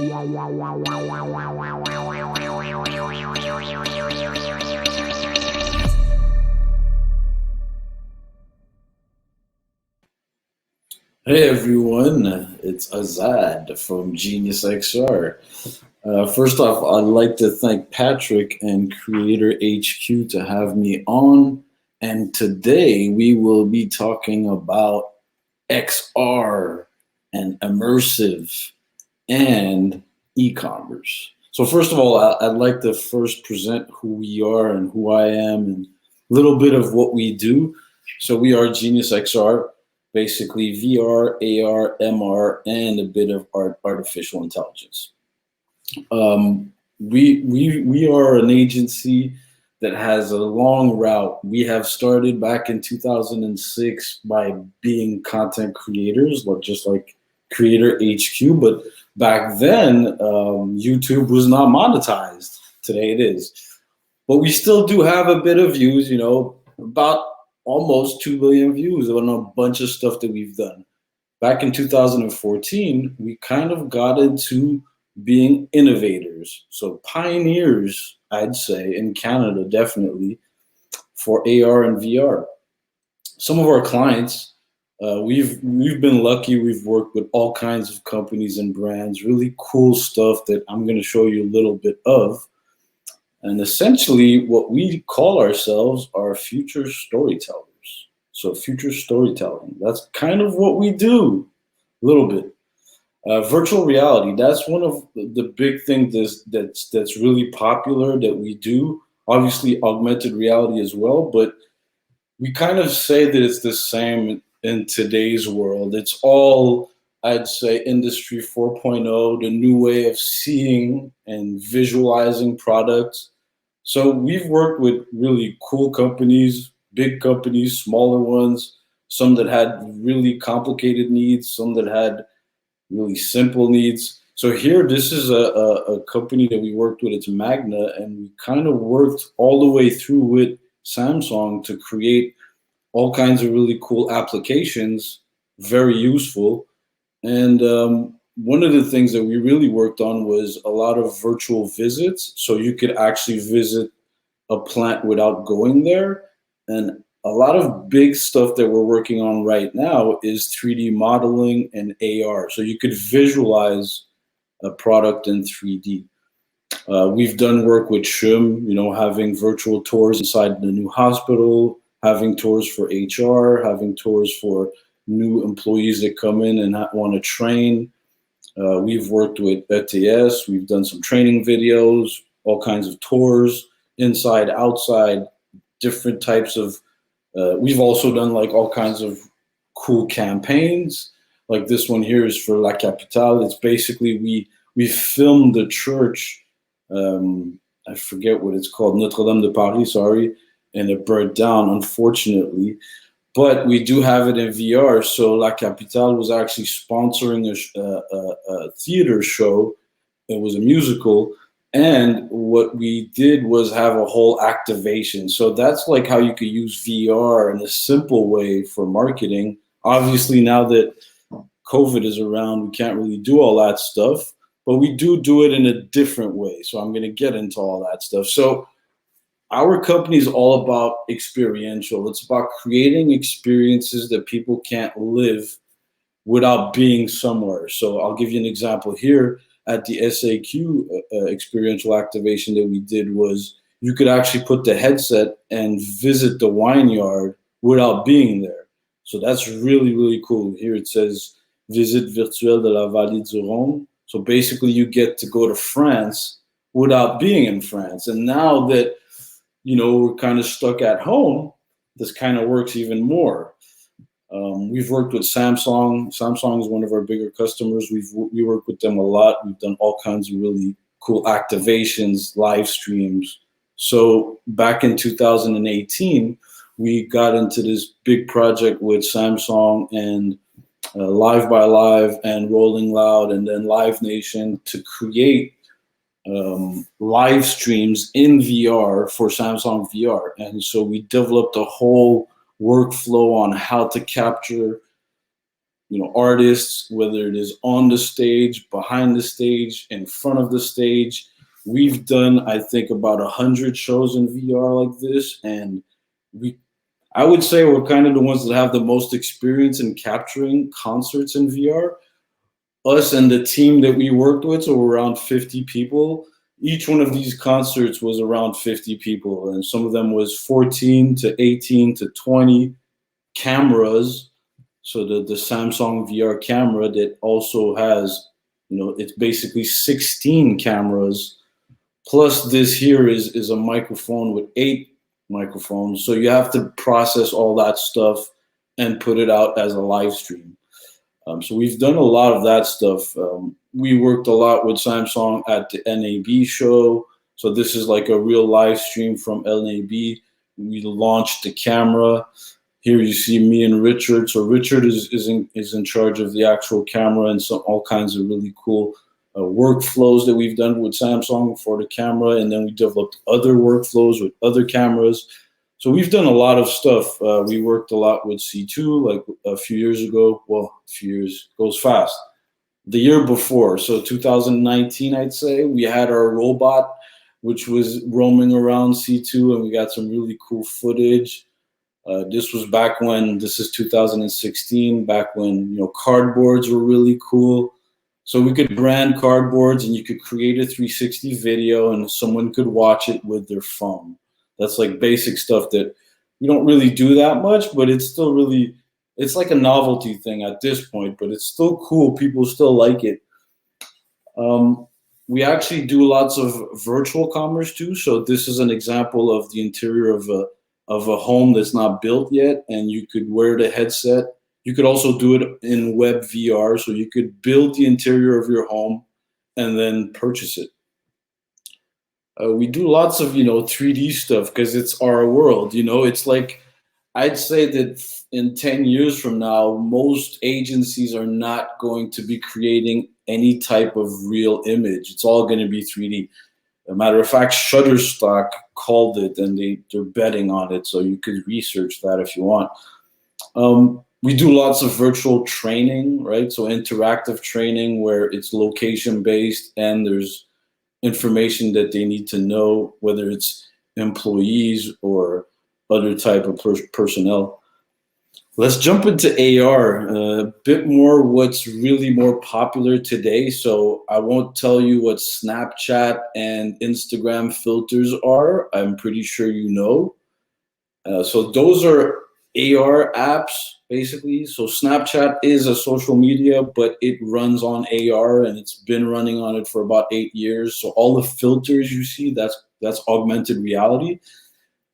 Hey everyone, it's Azad from Genius XR. First off, I'd like to thank Patrick and Creator HQ to have me on. And today we will be talking about XR and immersive and e-commerce. So first of all, I'd like to first present who we are and who I am and a little bit of what we do. So we are Genius XR, basically VR, AR, MR, and a bit of artificial intelligence. We are an agency that has a long route. We have started back in 2006 by being content creators, just like Creator HQ. But back then, YouTube was not monetized. Today it is. But we still do have a bit of views, about almost 2 billion views on a bunch of stuff that we've done. Back in 2014, we kind of got into being innovators. So pioneers, I'd say, in Canada, definitely, for AR and VR. Some of our clients, we've been lucky. We've worked with all kinds of companies and brands, really cool stuff that I'm going to show you a little bit of. And essentially, what we call ourselves are future storytellers. So future storytelling, that's kind of what we do, a little bit. Virtual reality, that's one of the big things that's really popular that we do. Obviously, augmented reality as well, but we kind of say that it's the same in today's world. It's all, I'd say, Industry 4.0, the new way of seeing and visualizing products. So we've worked with really cool companies, big companies, smaller ones, some that had really complicated needs, some that had really simple needs. So here, this is a company that we worked with. It's Magna, and we kind of worked all the way through with Samsung to create all kinds of really cool applications, very useful. And one of the things that we really worked on was a lot of virtual visits. So you could actually visit a plant without going there. And a lot of big stuff that we're working on right now is 3D modeling and AR. So you could visualize a product in 3D. We've done work with SHUM, having virtual tours inside the new hospital, having tours for HR, having tours for new employees that come in and want to train. We've worked with ETS. We've done some training videos, all kinds of tours, inside, outside, different types of. We've also done like all kinds of cool campaigns. Like this one here is for La Capitale. It's basically we filmed the church. I forget what it's called, Notre Dame de Paris. Sorry, and it burnt down, unfortunately. But we do have it in VR. So La Capitale was actually sponsoring a theater show. It was a musical. And what we did was have a whole activation. So that's like how you could use VR in a simple way for marketing. Obviously, now that COVID is around, we can't really do all that stuff, but we do it in a different way. So I'm going to get into all that stuff. So our company is all about experiential. It's about creating experiences that people can't live without being somewhere. So I'll give you an example here. At the SAQ experiential activation that we did was you could actually put the headset and visit the wine yard without being there. So that's really, really cool. Here it says, Visite virtuelle de la Vallée du Rhône. So basically you get to go to France without being in France. And now that, we're kind of stuck at home, this kind of works even more. We've worked with Samsung. Samsung is one of our bigger customers. We work with them a lot. We've done all kinds of really cool activations, live streams. So back in 2018, we got into this big project with Samsung and Live by Live and Rolling Loud and then Live Nation to create live streams in VR for Samsung VR. And so we developed a whole workflow on how to capture artists, whether it is on the stage, behind the stage, in front of the stage. We've done, I think, about 100 shows in VR like this, and we I would say we're kind of the ones that have the most experience in capturing concerts in VR. Us and the team that we worked with, so we're around 50 people. Each one of these concerts was around 50 people, and some of them was 14 to 18 to 20 cameras. So the Samsung VR camera that also has, it's basically 16 cameras. Plus this here is a microphone with 8 microphones. So you have to process all that stuff and put it out as a live stream. So we've done a lot of that stuff. We worked a lot with Samsung at the NAB show. So this is like a real live stream from NAB. We launched the camera. Here you see me and Richard. So Richard is in charge of the actual camera and all kinds of really cool workflows that we've done with Samsung for the camera. And then we developed other workflows with other cameras. So we've done a lot of stuff. We worked a lot with C2 like a few years ago. Well, a few years goes fast. The year before, so 2019, I'd say, we had our robot, which was roaming around C2, and we got some really cool footage. This is 2016, back when cardboards were really cool. So we could brand cardboards, and you could create a 360 video, and someone could watch it with their phone. That's like basic stuff that we don't really do that much, but it's still really, it's like a novelty thing at this point, but it's still cool. People still like it. We actually do lots of virtual commerce too. So this is an example of the interior of a home that's not built yet, and you could wear the headset. You could also do it in web VR, so you could build the interior of your home and then purchase it. We do lots of 3D stuff because it's our world. It's like, I'd say that in 10 years from now, most agencies are not going to be creating any type of real image. It's all going to be 3D. As a matter of fact, Shutterstock called it, and they're betting on it. So you could research that if you want. We do lots of virtual training, right? So interactive training where it's location based and there's information that they need to know, whether it's employees or other type of personnel. Let's jump into AR, a bit more what's really more popular today. So I won't tell you what Snapchat and Instagram filters are. I'm pretty sure you know. So those are AR apps, basically. So Snapchat is a social media, but it runs on AR, and it's been running on it for about 8 years. So all the filters you see, that's augmented reality.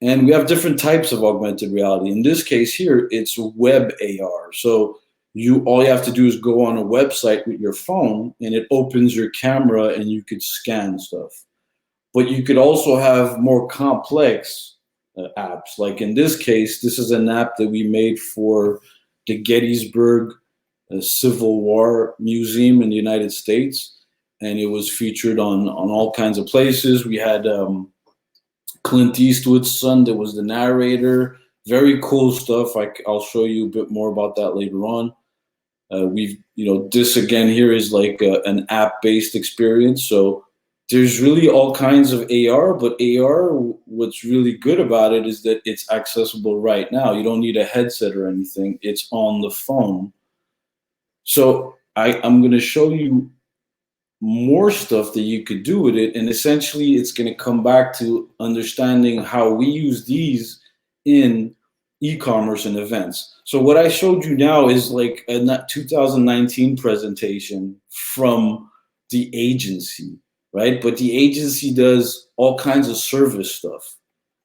And we have different types of augmented reality. In this case here, it's web AR. So all you have to do is go on a website with your phone, and it opens your camera, and you could scan stuff. But you could also have more complex apps. Like in this case, this is an app that we made for the Gettysburg Civil War Museum in the United States, and it was featured on all kinds of places. We had Clint Eastwood's son that was the narrator. Very cool stuff. I'll show you a bit more about that later on. This again here is like an app-based experience. So there's really all kinds of AR, but AR, what's really good about it is that it's accessible right now. You don't need a headset or anything. It's on the phone. So I'm going to show you more stuff that you could do with it. And essentially, it's going to come back to understanding how we use these in e-commerce and events. So what I showed you now is like a 2019 presentation from the agency. Right? But the agency does all kinds of service stuff.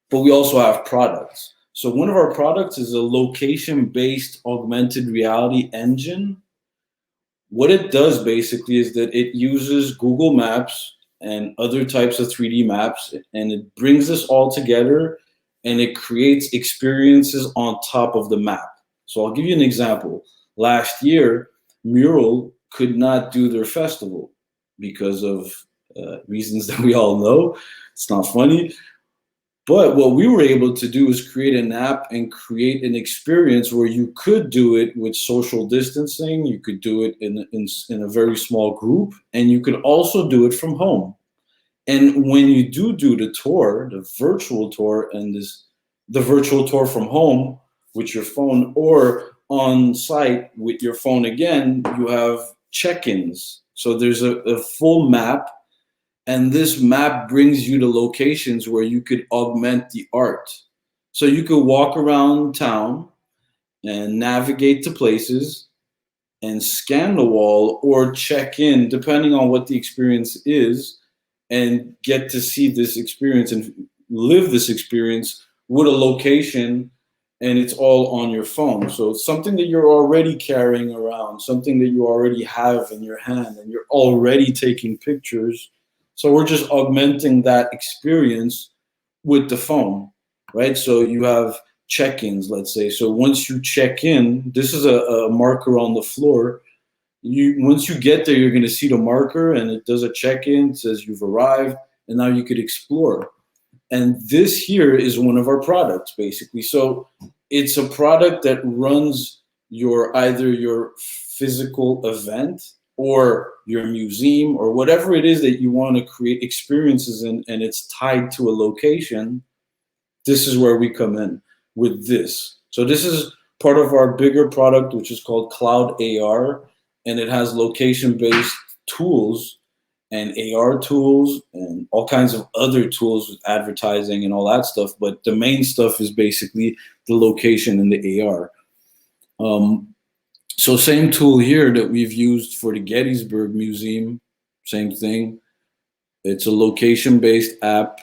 But we also have products. So one of our products is a location-based augmented reality engine. What it does basically is that it uses Google Maps and other types of 3D maps, and it brings us all together, and it creates experiences on top of the map. So I'll give you an example. Last year, Mural could not do their festival because of reasons that we all know. It's not funny. But what we were able to do is create an app and create an experience where you could do it with social distancing. You could do it in a very small group, and you could also do it from home. And when you do the tour, the virtual tour, and the virtual tour from home with your phone or on site with your phone again, you have check-ins. So there's a full map, and this map brings you to locations where you could augment the art. So you could walk around town and navigate to places and scan the wall or check in, depending on what the experience is, and get to see this experience and live this experience with a location, and it's all on your phone. So it's something that you're already carrying around, something that you already have in your hand, and you're already taking pictures. So we're just augmenting that experience with the phone, right? So you have check-ins, let's say. So once you check in, this is a marker on the floor. Once you get there, you're going to see the marker, and it does a check-in, says you've arrived, and now you could explore. And this here is one of our products, basically. So it's a product that runs either your physical event or your museum or whatever it is that you want to create experiences in, and it's tied to a location. This is where we come in with this. So this is part of our bigger product, which is called Cloud AR, and it has location-based tools and AR tools and all kinds of other tools with advertising and all that stuff. But the main stuff is basically the location and the AR. So same tool here that we've used for the Gettysburg Museum, same thing. It's a location-based app.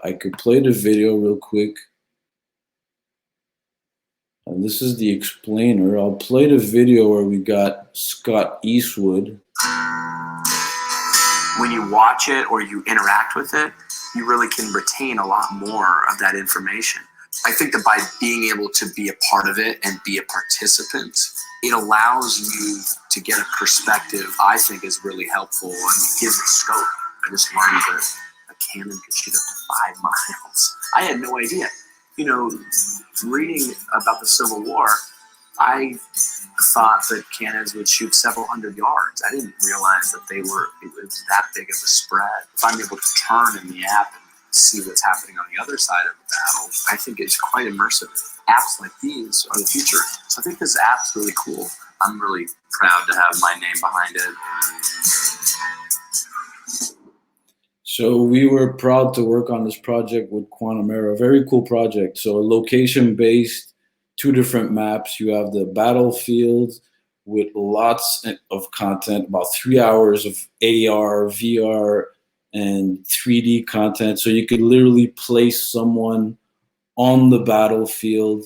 I could play the video real quick. And this is the explainer. I'll play the video where we got Scott Eastwood. When you watch it or you interact with it, you really can retain a lot more of that information. I think that by being able to be a part of it and be a participant, it allows you to get a perspective I think is really helpful and gives it scope. I just learned that a cannon could shoot up to 5 miles. I had no idea. You know, reading about the Civil War, I thought that cannons would shoot several hundred yards. I didn't realize that it was that big of a spread. If I'm able to turn in the app and see what's happening on the other side of the battle, I think it's quite immersive. Apps like these are the future. So I think this app's really cool. I'm really proud to have my name behind it. So we were proud to work on this project with Quantum Era. Very cool project. So location-based, 2 different maps. You have the battlefield with lots of content, about 3 hours of AR, VR, and 3D content. So you could literally place someone on the battlefield.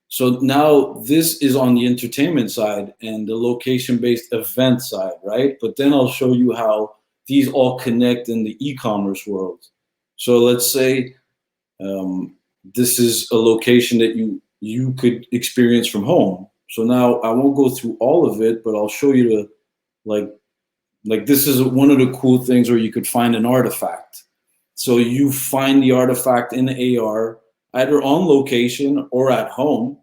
So now this is on the entertainment side and the location-based event side, right? But then I'll show you how these all connect in the e-commerce world. So let's say this is a location that you could experience from home. So now I won't go through all of it, but I'll show you like this is one of the cool things where you could find an artifact. So you find the artifact in AR, either on location or at home,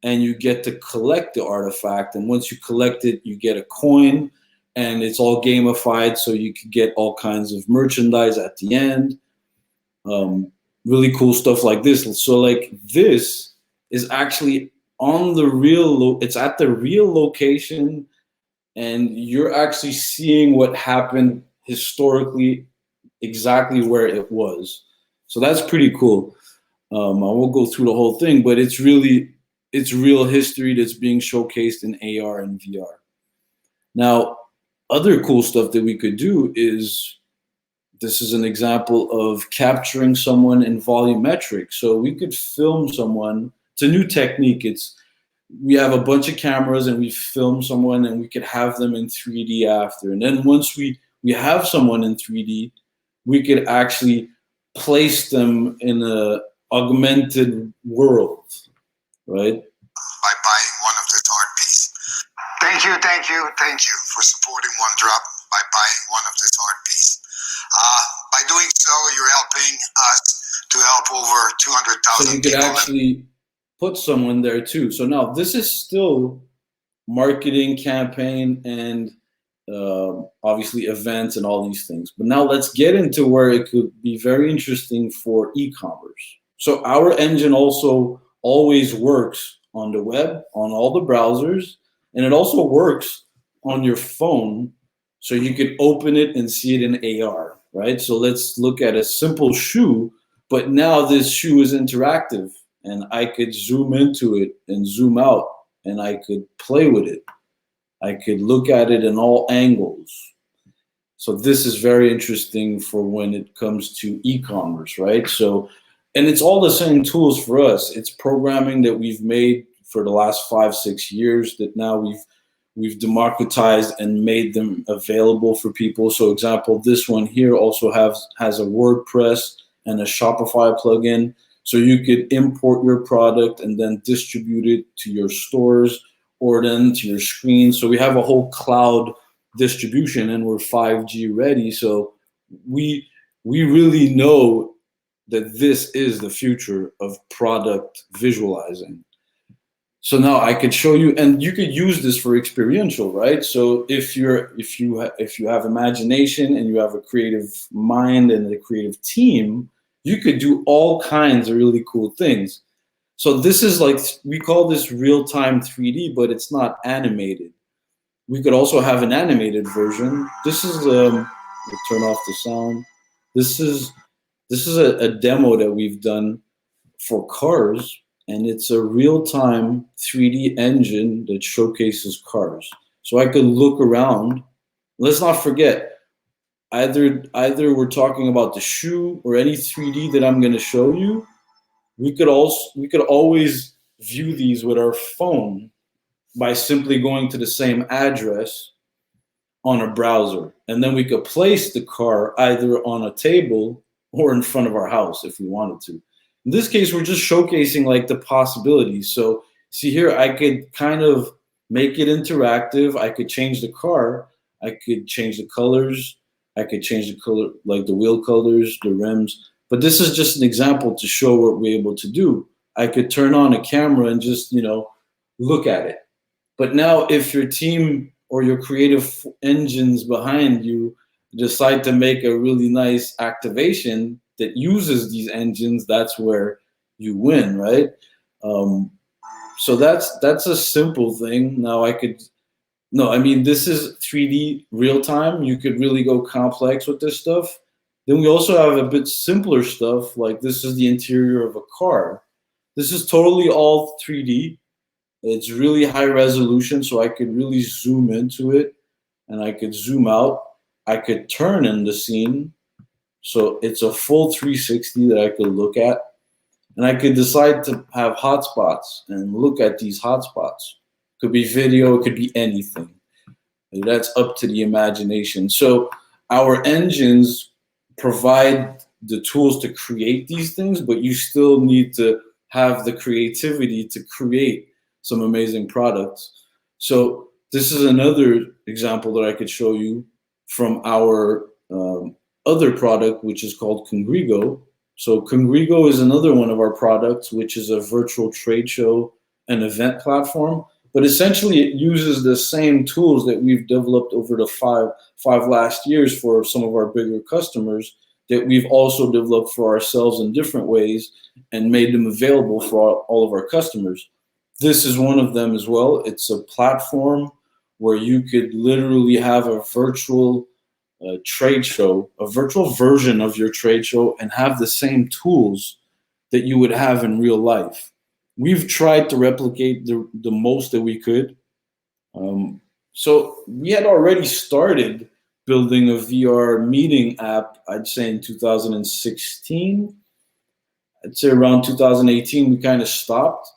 and you get to collect the artifact. And once you collect it, you get a coin, and it's all gamified, so you could get all kinds of merchandise at the end. Really cool stuff like this. So like this is actually on the real, it's at the real location, and you're actually seeing what happened historically, exactly where it was. So that's pretty cool. I won't go through the whole thing, but it's real history that's being showcased in AR and VR. Now, other cool stuff that we could do is, this is an example of capturing someone in volumetric. So we could film someone. It's a new technique. We have a bunch of cameras and we film someone and we could have them in 3D after. And then once we have someone in 3D, we could actually place them in a augmented world, right? By buying one of this art piece. Thank you for supporting One Drop by buying one of this art piece. By doing so, you're helping us to to help over So 200,000 you could people. actually put someone there too. So now this is still marketing campaign and obviously events and all these things. But now let's get into where it could be very interesting for e-commerce. So our engine also always works on the web, on all the browsers, and it also works on your phone. So you could open it and see it in AR, right? So let's look at a simple shoe, but now this shoe is interactive and I could zoom into it and zoom out and I could play with it. I could look at it in all angles. So this is very interesting for when it comes to e-commerce, right? So, and it's all the same tools for us. It's programming that we've made for the last 5-6 years that now we've democratized and made them available for people. So example, this one here also has a WordPress and a Shopify plugin. So you could import your product and then distribute it to your stores or then to your screen. So we have a whole cloud distribution and we're 5G ready. So we really know that this is the future of product visualizing. So now I could show you, and you could use this for experiential, right? So if you have imagination and you have a creative mind and a creative team, you could do all kinds of really cool things. So this is like, we call this real-time 3D, but it's not animated. We could also have an animated version. This is we'll turn off the sound. This is a demo that we've done for cars, and it's a real-time 3D engine that showcases cars. So I could look around. Let's not forget, either we're talking about the shoe or any 3D that I'm going to show you. We could always view these with our phone by simply going to the same address on a browser, and then we could place the car either on a table or in front of our house if we wanted to. In this case, we're just showcasing like the possibilities. So see here, I could kind of make it interactive. I could change the car. I could change the colors. I could change the color, like the wheel colors, the rims. But this is just an example to show what we're able to do. I could turn on a camera and just, look at it. But now if your team or your creative engines behind you decide to make a really nice activation that uses these engines, that's where you win, right? So that's a simple thing. Now this is 3D real time. You could really go complex with this stuff. Then we also have a bit simpler stuff, like this is the interior of a car. This is totally all 3D. It's really high resolution, so I could really zoom into it and I could zoom out. I could turn in the scene. So it's a full 360 that I could look at. And I could decide to have hotspots and look at these hotspots. Could be video, it could be anything. That's up to the imagination. So our engines provide the tools to create these things, but you still need to have the creativity to create some amazing products. So this is another example that I could show you from our other product, which is called Congrigo. So Congrigo is another one of our products, which is a virtual trade show and event platform. But essentially, it uses the same tools that we've developed over the five last years for some of our bigger customers that we've also developed for ourselves in different ways and made them available for all of our customers. This is one of them as well. It's a platform where you could literally have a virtual trade show, a virtual version of your trade show, and have the same tools that you would have in real life. We've tried to replicate the most that we could. So we had already started building a VR meeting app, I'd say in 2016. I'd say around 2018, we kind of stopped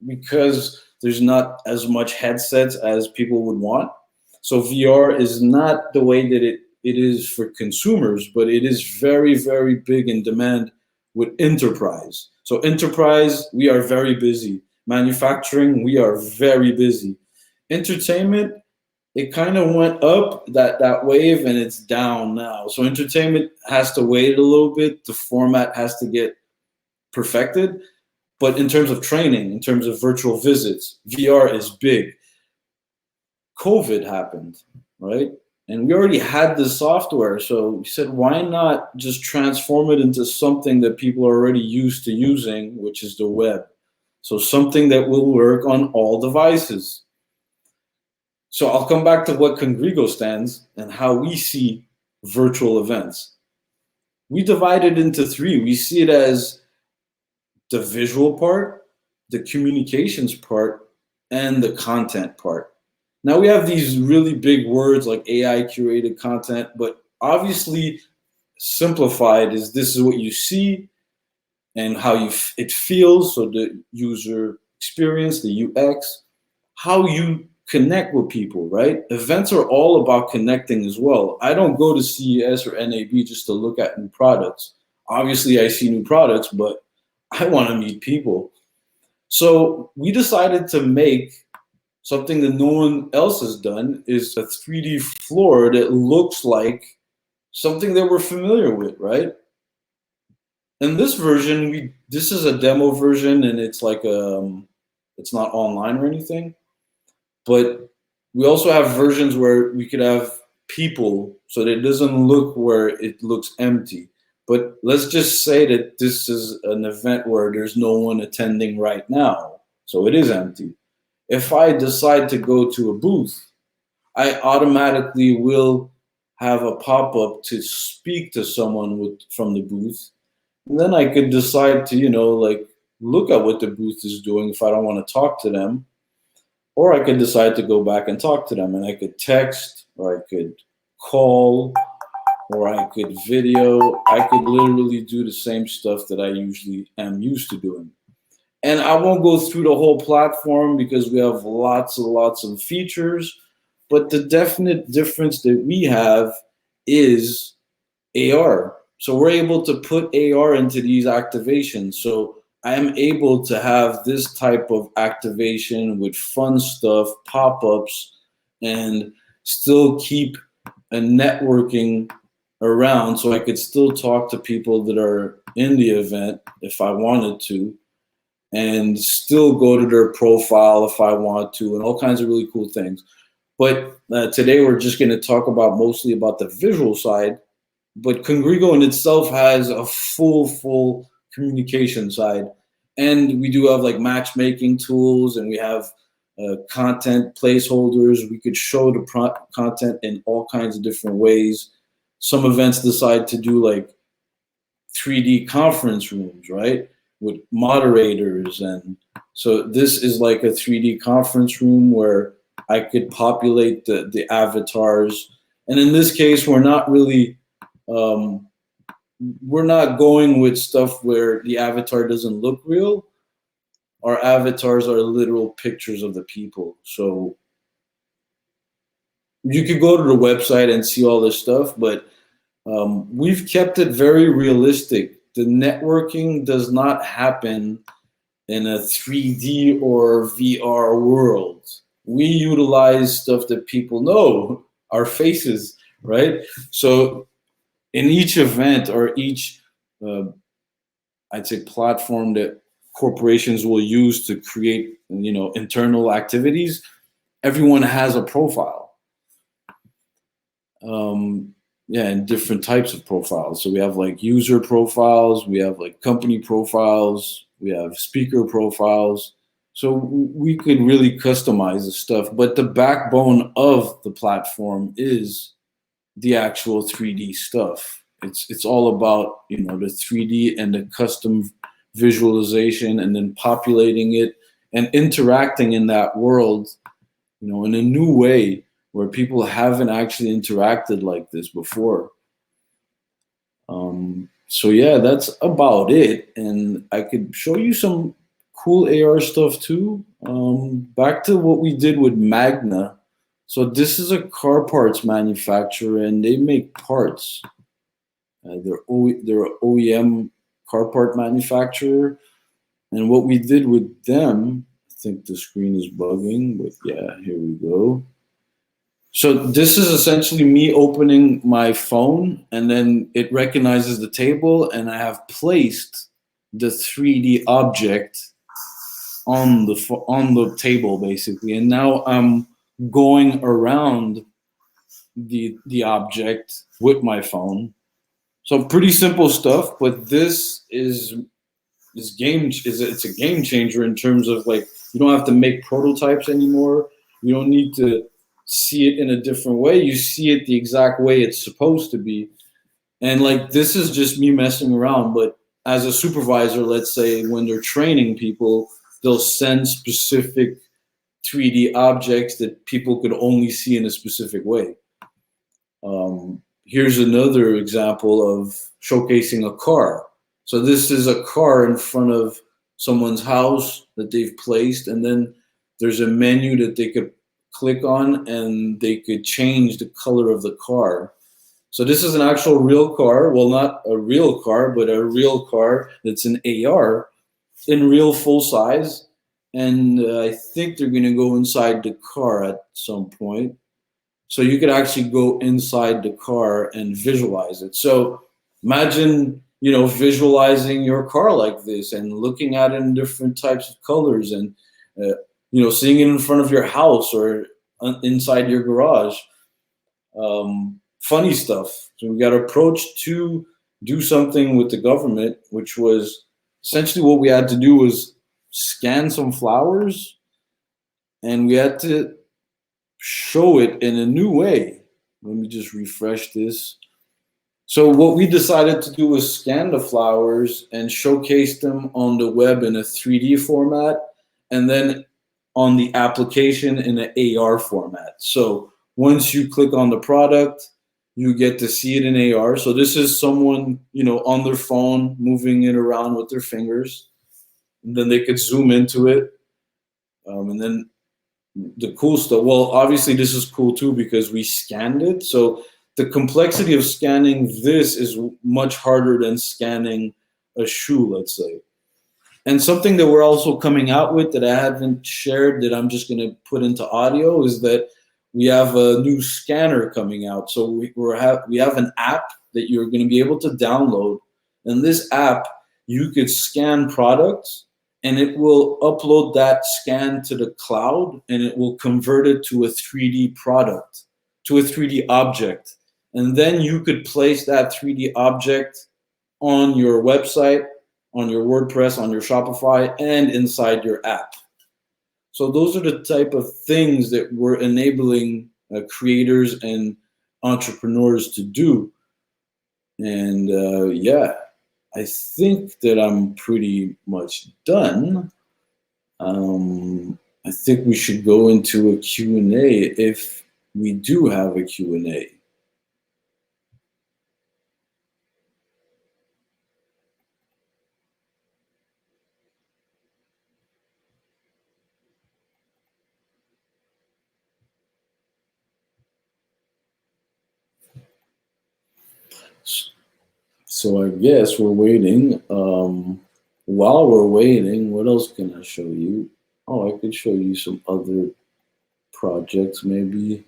because there's not as much headsets as people would want. So VR is not the way that it is for consumers, but it is very, very big in demand with enterprise. So enterprise, we are very busy. Manufacturing, we are very busy. Entertainment, it kind of went up that wave and it's down now. So entertainment has to wait a little bit. The format has to get perfected. But in terms of training, in terms of virtual visits, VR is big. COVID happened, right? And we already had the software. So we said, why not just transform it into something that people are already used to using, which is the web? So something that will work on all devices. So I'll come back to what Congrigo stands and how we see virtual events. We divide it into three. We see it as the visual part, the communications part, and the content part. Now we have these really big words like AI curated content, but obviously simplified is this is what you see and how it feels, so the user experience, the UX, how you connect with people, right? Events are all about connecting as well. I don't go to CES or NAB just to look at new products. Obviously, I see new products, but I want to meet people. So we decided to make something that no one else has done, is a 3D floor that looks like something that we're familiar with, right? In this version, this is a demo version, and it's like it's not online or anything. But we also have versions where we could have people, so that it doesn't look where it looks empty. But let's just say that this is an event where there's no one attending right now, so it is empty. If I decide to go to a booth, I automatically will have a pop-up to speak to someone from the booth. And then I could decide to, like look at what the booth is doing if I don't want to talk to them. Or I could decide to go back and talk to them, and I could text, or I could call, or I could video. I could literally do the same stuff that I usually am used to doing. And I won't go through the whole platform because we have lots and lots of features, but the definite difference that we have is AR. So we're able to put AR into these activations. So I am able to have this type of activation with fun stuff, pop-ups, and still keep a networking around, so I could still talk to people that are in the event if I wanted to, and still go to their profile if I want to, and all kinds of really cool things. But today we're just going to talk about mostly about the visual side. But Congrigo in itself has a full communication side, and we do have like matchmaking tools, and we have content placeholders. We could show the content in all kinds of different ways. Some events decide to do like 3D conference rooms, right, with moderators, and so this is like a 3D conference room where I could populate the avatars. And in this case, we're not really we're not going with stuff where the avatar doesn't look real. Our avatars are literal pictures of the people. So you could go to the website and see all this stuff, but we've kept it very realistic. The networking does not happen in a 3D or VR world. We utilize stuff that people know, our faces, right? So in each event or each, I'd say, platform that corporations will use to create, internal activities, everyone has a profile. And different types of profiles. So we have like user profiles, we have like company profiles, we have speaker profiles. So we could really customize the stuff, but the backbone of the platform is the actual 3D stuff. It's all about, the 3D and the custom visualization, and then populating it and interacting in that world, in a new way where people haven't actually interacted like this before. So yeah, that's about it. And I could show you some cool AR stuff too. Back to what we did with Magna. So this is a car parts manufacturer, and they make parts. They're an OEM car part manufacturer. And what we did with them, I think the screen is bugging, but yeah, here we go. So this is essentially me opening my phone, and then it recognizes the table, and I have placed the 3D object on the table basically, and now I'm going around the object with my phone. So pretty simple stuff, but this is it's a game changer in terms of like you don't have to make prototypes anymore. You don't need to see it in a different way. You see it the exact way it's supposed to be. And like this is just me messing around, but as a supervisor, let's say when they're training people, they'll send specific 3D objects that people could only see in a specific way. Here's another example of showcasing a car. So this is a car in front of someone's house that they've placed, and then there's a menu that they could click on and they could change the color of the car. So this is an actual real car. Well, not a real car, but a real car that's an AR in real full size. And I think they're going to go inside the car at some point. So you could actually go inside the car and visualize it. So imagine, visualizing your car like this and looking at it in different types of colors and, seeing it in front of your house or inside your garage. Funny stuff. So we got approached to do something with the government, which was essentially what we had to do was scan some flowers, and we had to show it in a new way. Let me just refresh this. So what we decided to do was scan the flowers and showcase them on the web in a 3D format, and then on the application in an AR format. So once you click on the product, you get to see it in AR. So this is someone, on their phone, moving it around with their fingers. And then they could zoom into it. And then the cool stuff, well, obviously this is cool too because we scanned it. So the complexity of scanning this is much harder than scanning a shoe, let's say. And something that we're also coming out with that I haven't shared that I'm just going to put into audio is that we have a new scanner coming out. So we have an app that you're going to be able to download. And this app, you could scan products and it will upload that scan to the cloud and it will convert it to a 3D product, to a 3D object. And then you could place that 3D object on your website, on your WordPress, on your Shopify, and inside your app. So those are the type of things that we're enabling creators and entrepreneurs to do. And I think that I'm pretty much done. I think we should go into a Q&A if we do have a Q&A. So I guess we're waiting. While we're waiting, what else can I show you? Oh, I could show you some other projects maybe.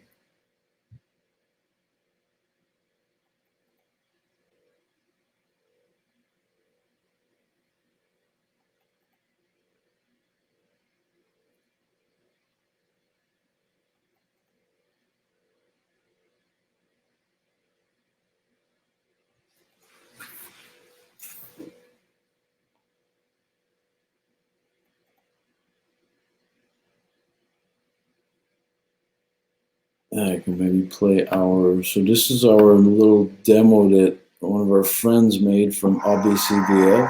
I can maybe play so this is our little demo that one of our friends made from Abbasi.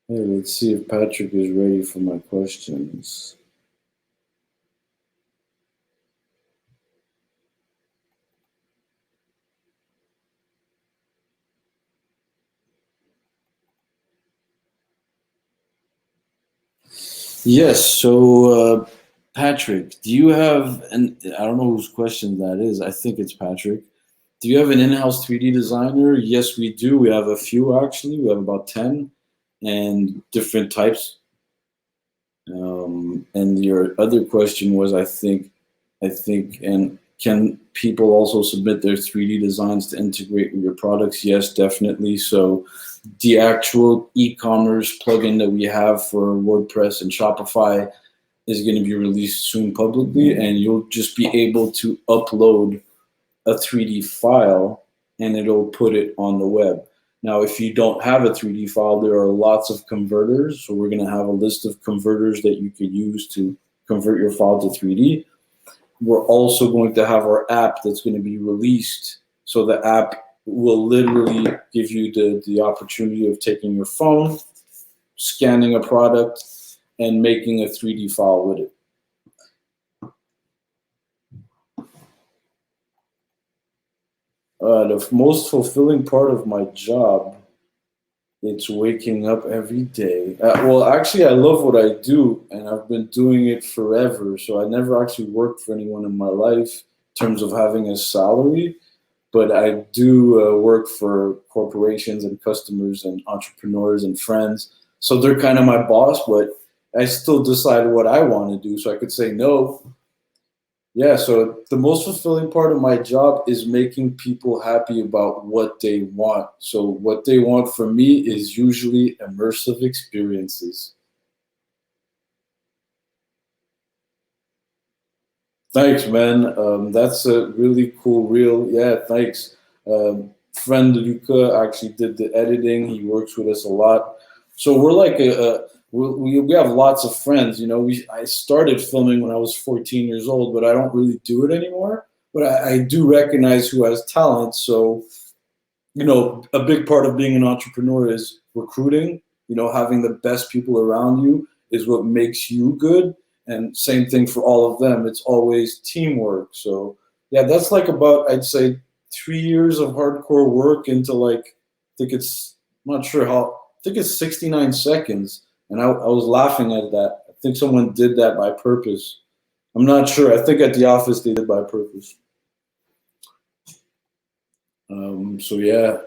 Hey, let's see if Patrick is ready for my questions. Yes, so Patrick, do you have an, I don't know whose question that is. I think it's Patrick. Do you have an in-house 3D designer? Yes, we do. We have a few actually. We have about 10 and different types. And your other question was, and can people also submit their 3D designs to integrate with your products? Yes, definitely. So the actual e-commerce plugin that we have for WordPress and Shopify is going to be released soon publicly, and you'll just be able to upload a 3D file and it'll put it on the web. Now, if you don't have a 3D file, there are lots of converters. So we're going to have a list of converters that you could use to convert your file to 3D. We're also going to have our app that's going to be released. So the app will literally give you the opportunity of taking your phone, scanning a product, and making a 3D file with it. The most fulfilling part of my job, it's waking up every day. Well, actually, I love what I do, and I've been doing it forever. So I never actually worked for anyone in my life in terms of having a salary, but I do work for corporations and customers and entrepreneurs and friends. So they're kind of my boss, but I still decide what I want to do. So I could say no. Yeah, so the most fulfilling part of my job is making people happy about what they want. So what they want from me is usually immersive experiences. Thanks, man. That's a really cool reel. Yeah, thanks. Friend Luca actually did the editing. He works with us a lot. So we're like we have lots of friends. You know, I started filming when I was 14 years old, but I don't really do it anymore. But I do recognize who has talent. So, you know, a big part of being an entrepreneur is recruiting. You know, having the best people around you is what makes you good. And same thing for all of them. It's always teamwork. So yeah, that's like about, I'd say, 3 years of hardcore work into like, I think it's, I'm not sure how, I think it's 69 seconds. And I was laughing at that. I think someone did that by purpose. I'm not sure. I think at the office they did by purpose. So yeah,